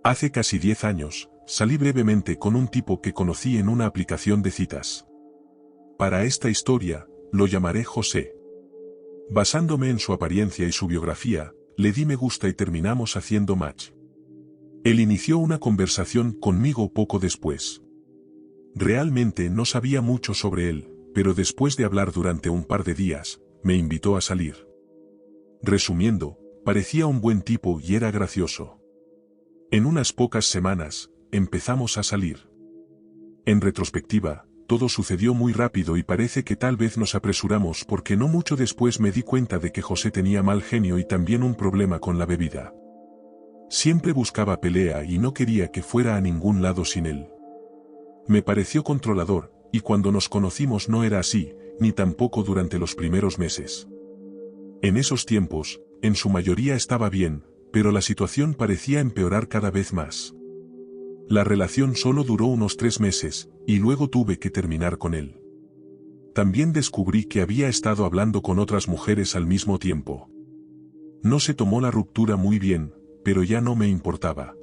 Hace casi 10 años, salí brevemente con un tipo que conocí en una aplicación de citas. Para esta historia, lo llamaré José. Basándome en su apariencia y su biografía, le di me gusta y terminamos haciendo match. Él inició una conversación conmigo poco después. Realmente no sabía mucho sobre él, pero después de hablar durante un par de días, me invitó a salir. Resumiendo, parecía un buen tipo y era gracioso. En unas pocas semanas, empezamos a salir. En retrospectiva, todo sucedió muy rápido y parece que tal vez nos apresuramos porque no mucho después me di cuenta de que José tenía mal genio y también un problema con la bebida. Siempre buscaba pelea y no quería que fuera a ningún lado sin él. Me pareció controlador, y cuando nos conocimos no era así, ni tampoco durante los primeros meses. En esos tiempos, en su mayoría estaba bien, pero la situación parecía empeorar cada vez más. La relación solo duró unos 3 meses, y luego tuve que terminar con él. También descubrí que había estado hablando con otras mujeres al mismo tiempo. No se tomó la ruptura muy bien, pero ya no me importaba.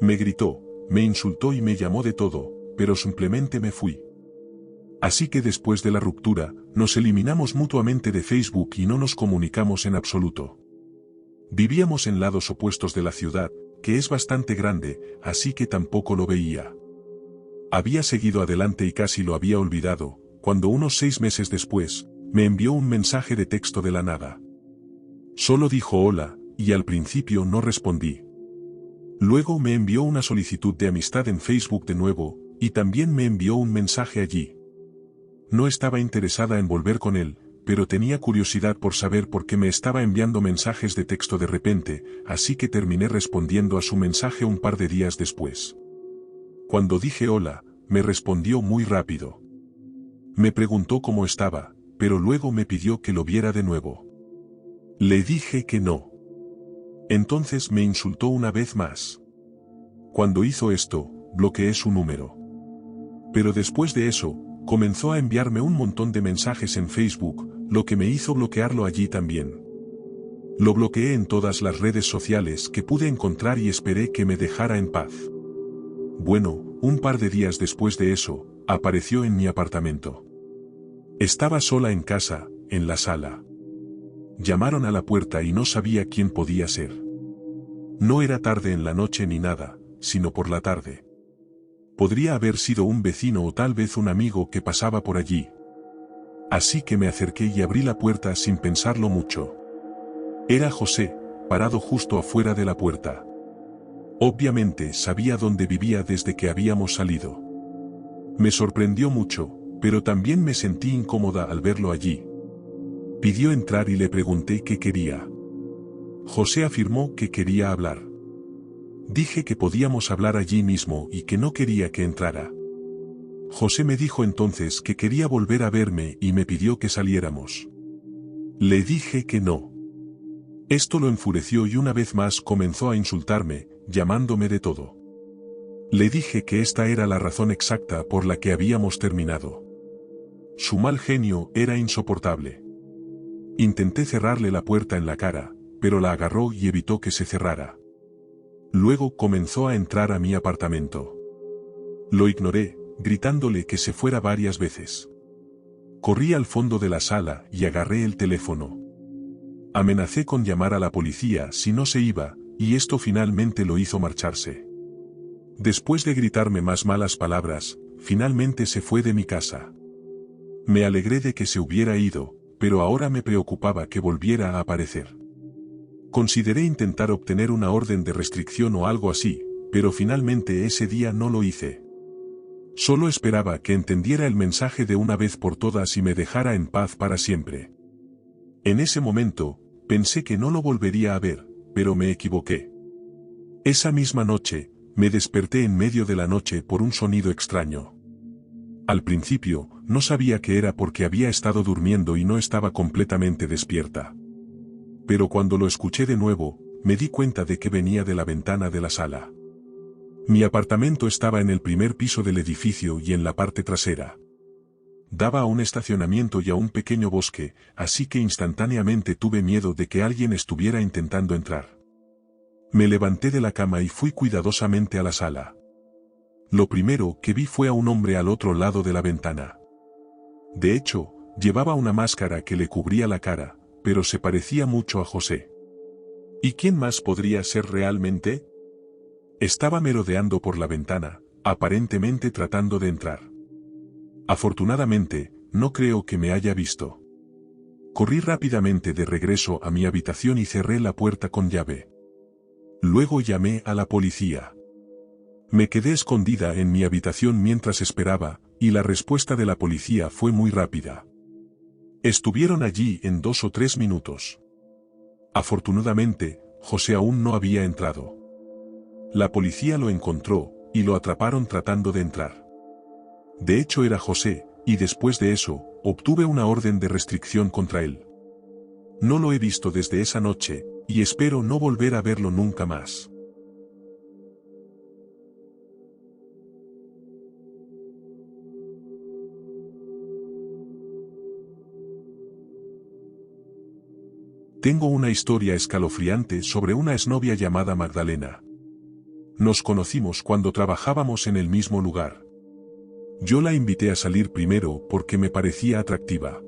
Me gritó, me insultó y me llamó de todo, pero simplemente me fui. Así que después de la ruptura, nos eliminamos mutuamente de Facebook y no nos comunicamos en absoluto. Vivíamos en lados opuestos de la ciudad, que es bastante grande, así que tampoco lo veía. Había seguido adelante y casi lo había olvidado, cuando unos 6 meses después, me envió un mensaje de texto de la nada. Solo dijo hola, y al principio no respondí. Luego me envió una solicitud de amistad en Facebook de nuevo, y también me envió un mensaje allí. No estaba interesada en volver con él, pero tenía curiosidad por saber por qué me estaba enviando mensajes de texto de repente, así que terminé respondiendo a su mensaje un par de días después. Cuando dije hola, me respondió muy rápido. Me preguntó cómo estaba, pero luego me pidió que lo viera de nuevo. Le dije que no. Entonces me insultó una vez más. Cuando hizo esto, bloqueé su número. Pero después de eso, comenzó a enviarme un montón de mensajes en Facebook, lo que me hizo bloquearlo allí también. Lo bloqueé en todas las redes sociales que pude encontrar y esperé que me dejara en paz. Bueno, un par de días después de eso, apareció en mi apartamento. Estaba sola en casa, en la sala. Llamaron a la puerta y no sabía quién podía ser. No era tarde en la noche ni nada, sino por la tarde. Podría haber sido un vecino o tal vez un amigo que pasaba por allí. Así que me acerqué y abrí la puerta sin pensarlo mucho. Era José, parado justo afuera de la puerta. Obviamente sabía dónde vivía desde que habíamos salido. Me sorprendió mucho, pero también me sentí incómoda al verlo allí. Pidió entrar y le pregunté qué quería. José afirmó que quería hablar. Dije que podíamos hablar allí mismo y que no quería que entrara. José me dijo entonces que quería volver a verme y me pidió que saliéramos. Le dije que no. Esto lo enfureció y una vez más comenzó a insultarme, llamándome de todo. Le dije que esta era la razón exacta por la que habíamos terminado. Su mal genio era insoportable. Intenté cerrarle la puerta en la cara, pero la agarró y evitó que se cerrara. Luego comenzó a entrar a mi apartamento. Lo ignoré, gritándole que se fuera varias veces. Corrí al fondo de la sala y agarré el teléfono. Amenacé con llamar a la policía si no se iba, y esto finalmente lo hizo marcharse. Después de gritarme más malas palabras, finalmente se fue de mi casa. Me alegré de que se hubiera ido, pero ahora me preocupaba que volviera a aparecer. Consideré intentar obtener una orden de restricción o algo así, pero finalmente ese día no lo hice. Solo esperaba que entendiera el mensaje de una vez por todas y me dejara en paz para siempre. En ese momento, pensé que no lo volvería a ver, pero me equivoqué. Esa misma noche, me desperté en medio de la noche por un sonido extraño. Al principio, no sabía qué era porque había estado durmiendo y no estaba completamente despierta. Pero cuando lo escuché de nuevo, me di cuenta de que venía de la ventana de la sala. Mi apartamento estaba en el primer piso del edificio y en la parte trasera. Daba a un estacionamiento y a un pequeño bosque, así que instantáneamente tuve miedo de que alguien estuviera intentando entrar. Me levanté de la cama y fui cuidadosamente a la sala. Lo primero que vi fue a un hombre al otro lado de la ventana. De hecho, llevaba una máscara que le cubría la cara, pero se parecía mucho a José. ¿Y quién más podría ser realmente? Estaba merodeando por la ventana, aparentemente tratando de entrar. Afortunadamente, no creo que me haya visto. Corrí rápidamente de regreso a mi habitación y cerré la puerta con llave. Luego llamé a la policía. Me quedé escondida en mi habitación mientras esperaba, y la respuesta de la policía fue muy rápida. Estuvieron allí en 2 o 3 minutos. Afortunadamente, José aún no había entrado. La policía lo encontró, y lo atraparon tratando de entrar. De hecho era José, y después de eso, obtuve una orden de restricción contra él. No lo he visto desde esa noche, y espero no volver a verlo nunca más. Tengo una historia escalofriante sobre una exnovia llamada Magdalena. Nos conocimos cuando trabajábamos en el mismo lugar. Yo la invité a salir primero porque me parecía atractiva.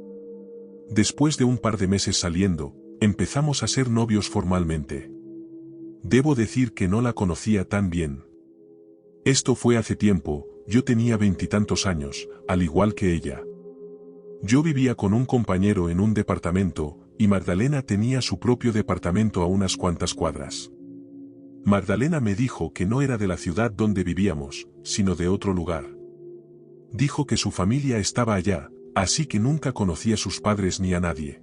Después de un par de meses saliendo, empezamos a ser novios formalmente. Debo decir que no la conocía tan bien. Esto fue hace tiempo, yo tenía 20 y tantos años, al igual que ella. Yo vivía con un compañero en un departamento, y Magdalena tenía su propio departamento a unas cuantas cuadras. Magdalena me dijo que no era de la ciudad donde vivíamos, sino de otro lugar. Dijo que su familia estaba allá, así que nunca conocía a sus padres ni a nadie.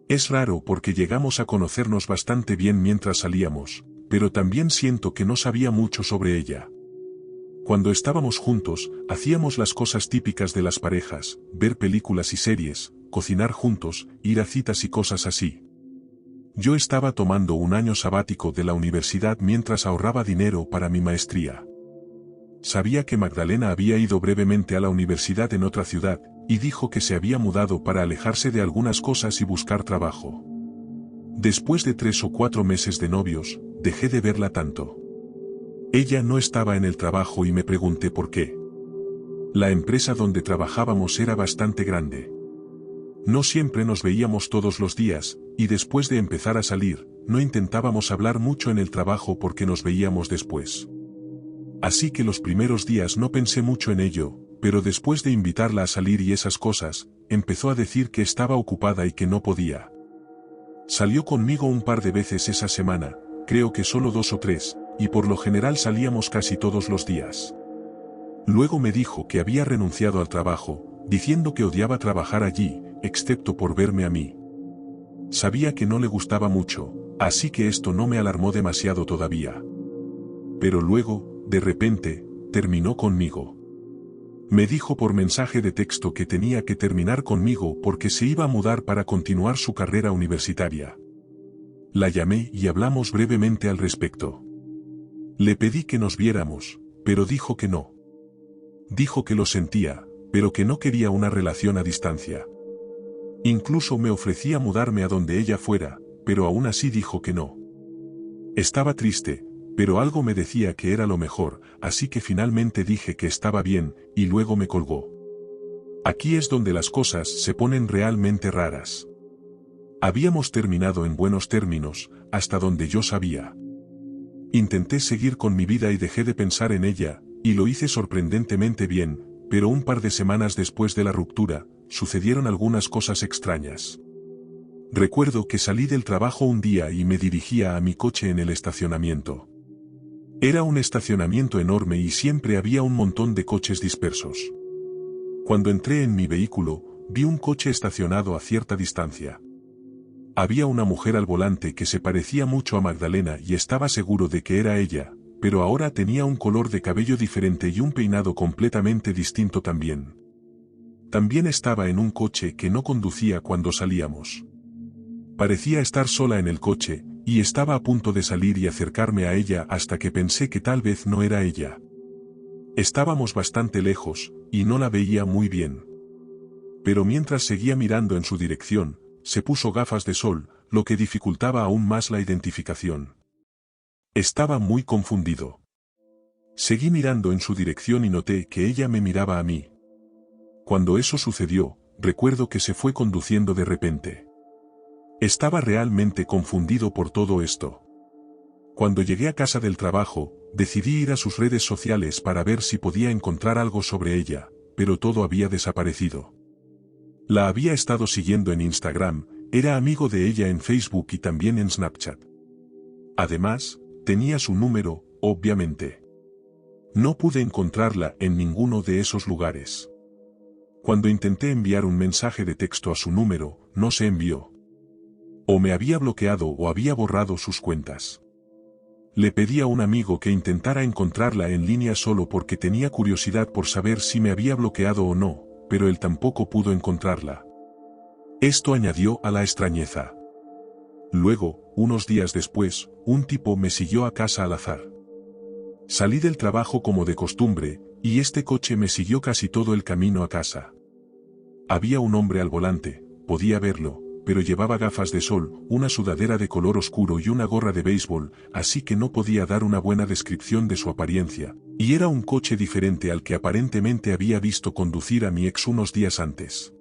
Es raro porque llegamos a conocernos bastante bien mientras salíamos, pero también siento que no sabía mucho sobre ella. Cuando estábamos juntos, hacíamos las cosas típicas de las parejas, ver películas y series, cocinar juntos, ir a citas y cosas así. Yo estaba tomando un año sabático de la universidad mientras ahorraba dinero para mi maestría. Sabía que Magdalena había ido brevemente a la universidad en otra ciudad, y dijo que se había mudado para alejarse de algunas cosas y buscar trabajo. Después de 3 o 4 meses de novios, dejé de verla tanto. Ella no estaba en el trabajo y me pregunté por qué. La empresa donde trabajábamos era bastante grande. No siempre nos veíamos todos los días, y después de empezar a salir, no intentábamos hablar mucho en el trabajo porque nos veíamos después. Así que los primeros días no pensé mucho en ello, pero después de invitarla a salir y esas cosas, empezó a decir que estaba ocupada y que no podía. Salió conmigo un par de veces esa semana, creo que solo 2 o 3, y por lo general salíamos casi todos los días. Luego me dijo que había renunciado al trabajo, diciendo que odiaba trabajar allí, excepto por verme a mí. Sabía que no le gustaba mucho, así que esto no me alarmó demasiado todavía. Pero luego, de repente, terminó conmigo. Me dijo por mensaje de texto que tenía que terminar conmigo porque se iba a mudar para continuar su carrera universitaria. La llamé y hablamos brevemente al respecto. Le pedí que nos viéramos, pero dijo que no. Dijo que lo sentía, pero que no quería una relación a distancia. Incluso me ofrecía mudarme a donde ella fuera, pero aún así dijo que no. Estaba triste, pero algo me decía que era lo mejor, así que finalmente dije que estaba bien, y luego me colgó. Aquí es donde las cosas se ponen realmente raras. Habíamos terminado en buenos términos, hasta donde yo sabía. Intenté seguir con mi vida y dejé de pensar en ella, y lo hice sorprendentemente bien, pero un par de semanas después de la ruptura, sucedieron algunas cosas extrañas. Recuerdo que salí del trabajo un día y me dirigía a mi coche en el estacionamiento. Era un estacionamiento enorme y siempre había un montón de coches dispersos. Cuando entré en mi vehículo, vi un coche estacionado a cierta distancia. Había una mujer al volante que se parecía mucho a Magdalena y estaba seguro de que era ella, pero ahora tenía un color de cabello diferente y un peinado completamente distinto también. También estaba en un coche que no conducía cuando salíamos. Parecía estar sola en el coche, y estaba a punto de salir y acercarme a ella hasta que pensé que tal vez no era ella. Estábamos bastante lejos, y no la veía muy bien. Pero mientras seguía mirando en su dirección, se puso gafas de sol, lo que dificultaba aún más la identificación. Estaba muy confundido. Seguí mirando en su dirección y noté que ella me miraba a mí. Cuando eso sucedió, recuerdo que se fue conduciendo de repente. Estaba realmente confundido por todo esto. Cuando llegué a casa del trabajo, decidí ir a sus redes sociales para ver si podía encontrar algo sobre ella, pero todo había desaparecido. La había estado siguiendo en Instagram, era amigo de ella en Facebook y también en Snapchat. Además, tenía su número, obviamente. No pude encontrarla en ninguno de esos lugares. Cuando intenté enviar un mensaje de texto a su número, no se envió. O me había bloqueado o había borrado sus cuentas. Le pedí a un amigo que intentara encontrarla en línea solo porque tenía curiosidad por saber si me había bloqueado o no, pero él tampoco pudo encontrarla. Esto añadió a la extrañeza. Luego, unos días después, un tipo me siguió a casa al azar. Salí del trabajo como de costumbre, y este coche me siguió casi todo el camino a casa. Había un hombre al volante, podía verlo, pero llevaba gafas de sol, una sudadera de color oscuro y una gorra de béisbol, así que no podía dar una buena descripción de su apariencia, y era un coche diferente al que aparentemente había visto conducir a mi ex unos días antes.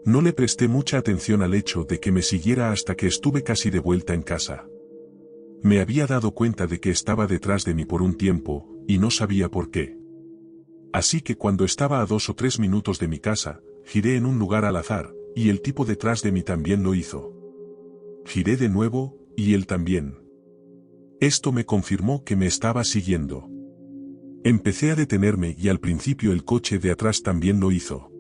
No le presté mucha atención al hecho de que me siguiera hasta que estuve casi de vuelta en casa. Me había dado cuenta de que estaba detrás de mí por un tiempo, y no sabía por qué. Así que cuando estaba a 2 o 3 minutos de mi casa, giré en un lugar al azar, y el tipo detrás de mí también lo hizo. Giré de nuevo, y él también. Esto me confirmó que me estaba siguiendo. Empecé a detenerme y al principio el coche de atrás también lo hizo.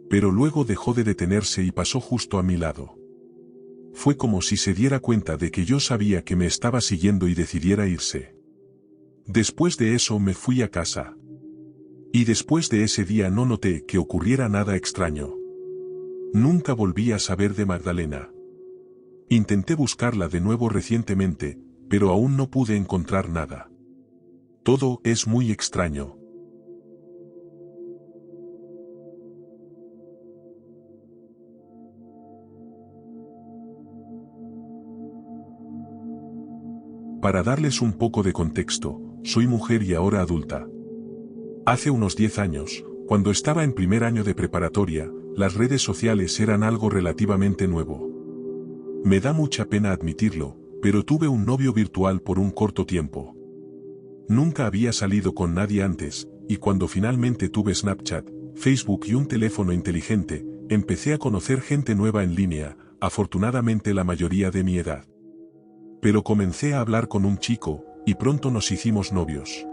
Pero luego dejó de detenerse y pasó justo a mi lado. Fue como si se diera cuenta de que yo sabía que me estaba siguiendo y decidiera irse. Después de eso me fui a casa. Y después de ese día no noté que ocurriera nada extraño. Nunca volví a saber de Magdalena. Intenté buscarla de nuevo recientemente, pero aún no pude encontrar nada. Todo es muy extraño. Para darles un poco de contexto, soy mujer y ahora adulta. Hace unos 10 años, cuando estaba en primer año de preparatoria, las redes sociales eran algo relativamente nuevo. Me da mucha pena admitirlo, pero tuve un novio virtual por un corto tiempo. Nunca había salido con nadie antes, y cuando finalmente tuve Snapchat, Facebook y un teléfono inteligente, empecé a conocer gente nueva en línea, afortunadamente la mayoría de mi edad. Pero comencé a hablar con un chico, y pronto nos hicimos novios.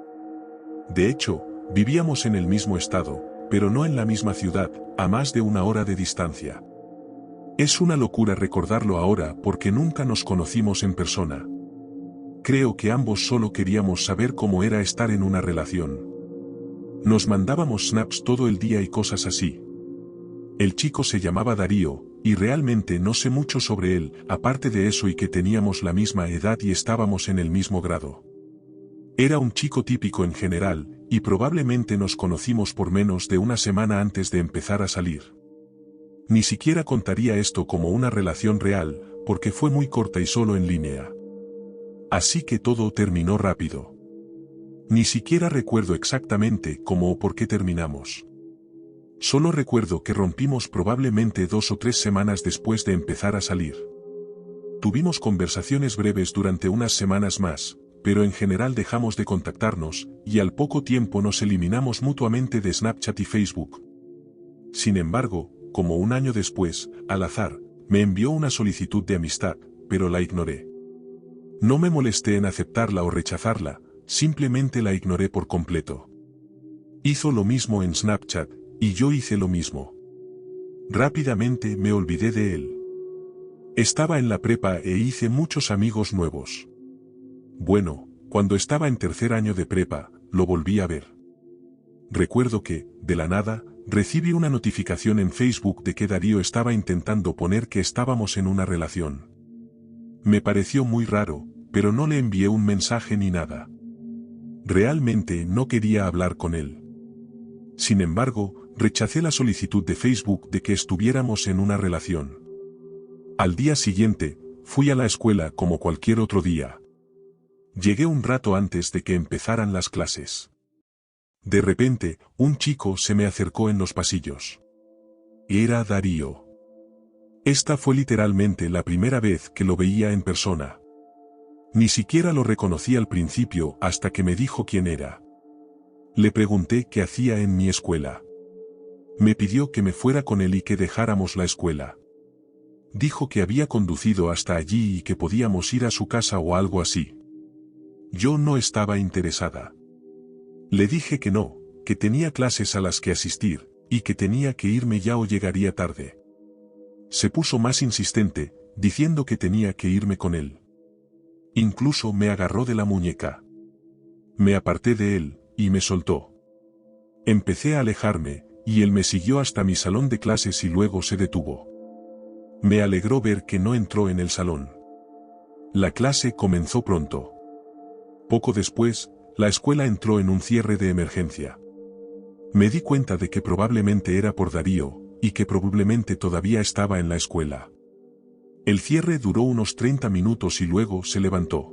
De hecho, vivíamos en el mismo estado, pero no en la misma ciudad, a más de 1 hora de distancia. Es una locura recordarlo ahora porque nunca nos conocimos en persona. Creo que ambos solo queríamos saber cómo era estar en una relación. Nos mandábamos snaps todo el día y cosas así. El chico se llamaba Darío, y realmente no sé mucho sobre él, aparte de eso y que teníamos la misma edad y estábamos en el mismo grado. Era un chico típico en general, y probablemente nos conocimos por menos de 1 semana antes de empezar a salir. Ni siquiera contaría esto como una relación real, porque fue muy corta y solo en línea. Así que todo terminó rápido. Ni siquiera recuerdo exactamente cómo o por qué terminamos. Solo recuerdo que rompimos probablemente 2 o 3 semanas después de empezar a salir. Tuvimos conversaciones breves durante unas semanas más, pero en general dejamos de contactarnos, y al poco tiempo nos eliminamos mutuamente de Snapchat y Facebook. Sin embargo, como 1 año después, al azar, me envió una solicitud de amistad, pero la ignoré. No me molesté en aceptarla o rechazarla, simplemente la ignoré por completo. Hizo lo mismo en Snapchat, y yo hice lo mismo. Rápidamente me olvidé de él. Estaba en la prepa e hice muchos amigos nuevos. Bueno, cuando estaba en 3er año de prepa, lo volví a ver. Recuerdo que, de la nada, recibí una notificación en Facebook de que Darío estaba intentando poner que estábamos en una relación. Me pareció muy raro, pero no le envié un mensaje ni nada. Realmente no quería hablar con él. Sin embargo, rechacé la solicitud de Facebook de que estuviéramos en una relación. Al día siguiente, fui a la escuela como cualquier otro día. Llegué un rato antes de que empezaran las clases. De repente, un chico se me acercó en los pasillos. Era Darío. Esta fue literalmente la primera vez que lo veía en persona. Ni siquiera lo reconocí al principio hasta que me dijo quién era. Le pregunté qué hacía en mi escuela. Me pidió que me fuera con él y que dejáramos la escuela. Dijo que había conducido hasta allí y que podíamos ir a su casa o algo así. Yo no estaba interesada. Le dije que no, que tenía clases a las que asistir, y que tenía que irme ya o llegaría tarde. Se puso más insistente, diciendo que tenía que irme con él. Incluso me agarró de la muñeca. Me aparté de él, y me soltó. Empecé a alejarme, y él me siguió hasta mi salón de clases y luego se detuvo. Me alegró ver que no entró en el salón. La clase comenzó pronto. Poco después, la escuela entró en un cierre de emergencia. Me di cuenta de que probablemente era por Darío, y que probablemente todavía estaba en la escuela. El cierre duró unos 30 minutos y luego se levantó.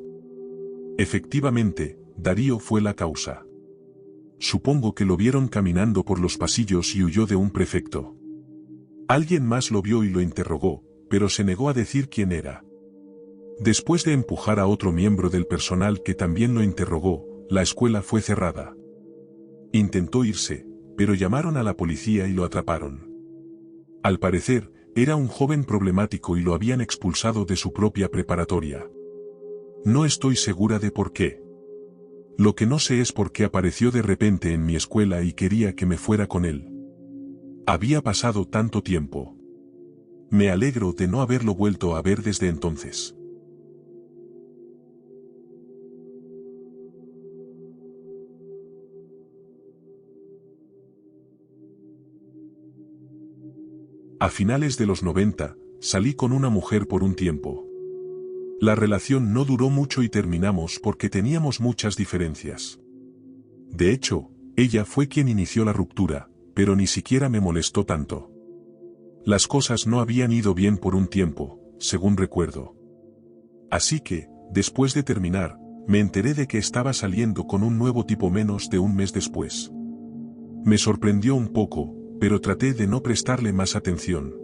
Efectivamente, Darío fue la causa. Supongo que lo vieron caminando por los pasillos y huyó de un prefecto. Alguien más lo vio y lo interrogó, pero se negó a decir quién era. Después de empujar a otro miembro del personal que también lo interrogó, la escuela fue cerrada. Intentó irse, pero llamaron a la policía y lo atraparon. Al parecer, era un joven problemático y lo habían expulsado de su propia preparatoria. No estoy segura de por qué. Lo que no sé es por qué apareció de repente en mi escuela y quería que me fuera con él. Había pasado tanto tiempo. Me alegro de no haberlo vuelto a ver desde entonces. A finales de los 90, salí con una mujer por un tiempo. La relación no duró mucho y terminamos porque teníamos muchas diferencias. De hecho, ella fue quien inició la ruptura, pero ni siquiera me molestó tanto. Las cosas no habían ido bien por un tiempo, según recuerdo. Así que, después de terminar, me enteré de que estaba saliendo con un nuevo tipo menos de un mes después. Me sorprendió un poco, pero traté de no prestarle más atención.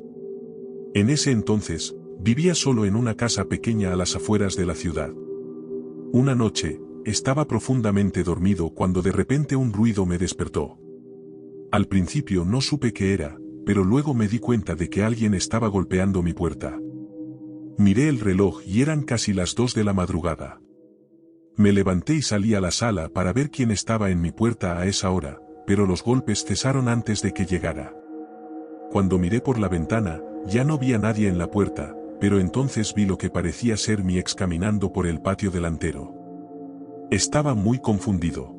En ese entonces, vivía solo en una casa pequeña a las afueras de la ciudad. Una noche, estaba profundamente dormido cuando de repente un ruido me despertó. Al principio no supe qué era, pero luego me di cuenta de que alguien estaba golpeando mi puerta. Miré el reloj y eran casi las 2 de la madrugada. Me levanté y salí a la sala para ver quién estaba en mi puerta a esa hora, pero los golpes cesaron antes de que llegara. Cuando miré por la ventana, ya no vi a nadie en la puerta, pero entonces vi lo que parecía ser mi ex caminando por el patio delantero. Estaba muy confundido.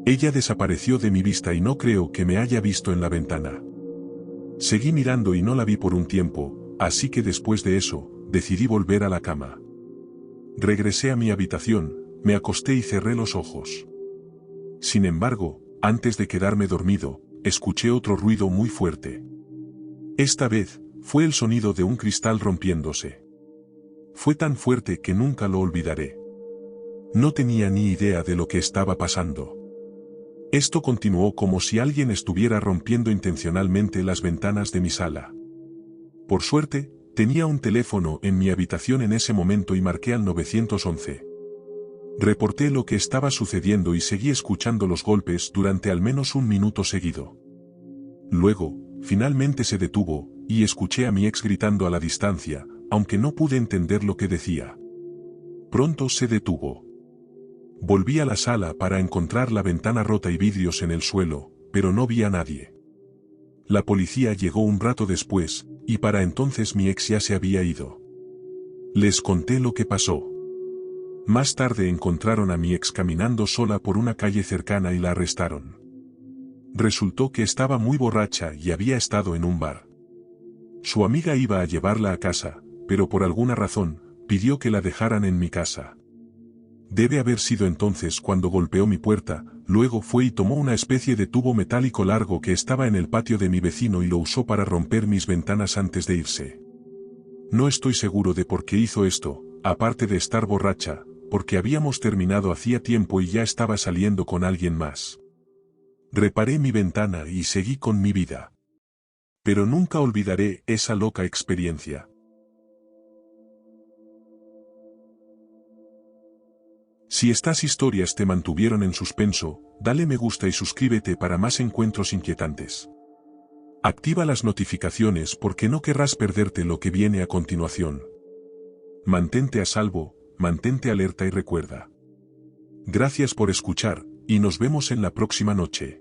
Ella desapareció de mi vista y no creo que me haya visto en la ventana. Seguí mirando y no la vi por un tiempo, así que después de eso, decidí volver a la cama. Regresé a mi habitación, me acosté y cerré los ojos. Sin embargo, antes de quedarme dormido, escuché otro ruido muy fuerte. Esta vez, fue el sonido de un cristal rompiéndose. Fue tan fuerte que nunca lo olvidaré. No tenía ni idea de lo que estaba pasando. Esto continuó como si alguien estuviera rompiendo intencionalmente las ventanas de mi sala. Por suerte, tenía un teléfono en mi habitación en ese momento y marqué al 911. Reporté lo que estaba sucediendo y seguí escuchando los golpes durante al menos un minuto seguido. Luego, finalmente se detuvo, y escuché a mi ex gritando a la distancia, aunque no pude entender lo que decía. Pronto se detuvo. Volví a la sala para encontrar la ventana rota y vidrios en el suelo, pero no vi a nadie. La policía llegó un rato después, y para entonces mi ex ya se había ido. Les conté lo que pasó. Más tarde encontraron a mi ex caminando sola por una calle cercana y la arrestaron. Resultó que estaba muy borracha y había estado en un bar. Su amiga iba a llevarla a casa, pero por alguna razón, pidió que la dejaran en mi casa. Debe haber sido entonces cuando golpeó mi puerta, luego fue y tomó una especie de tubo metálico largo que estaba en el patio de mi vecino y lo usó para romper mis ventanas antes de irse. No estoy seguro de por qué hizo esto, aparte de estar borracha, porque habíamos terminado hacía tiempo y ya estaba saliendo con alguien más. Reparé mi ventana y seguí con mi vida. Pero nunca olvidaré esa loca experiencia. Si estas historias te mantuvieron en suspenso, dale me gusta y suscríbete para más encuentros inquietantes. Activa las notificaciones porque no querrás perderte lo que viene a continuación. Mantente a salvo, mantente alerta y recuerda. Gracias por escuchar, y nos vemos en la próxima noche.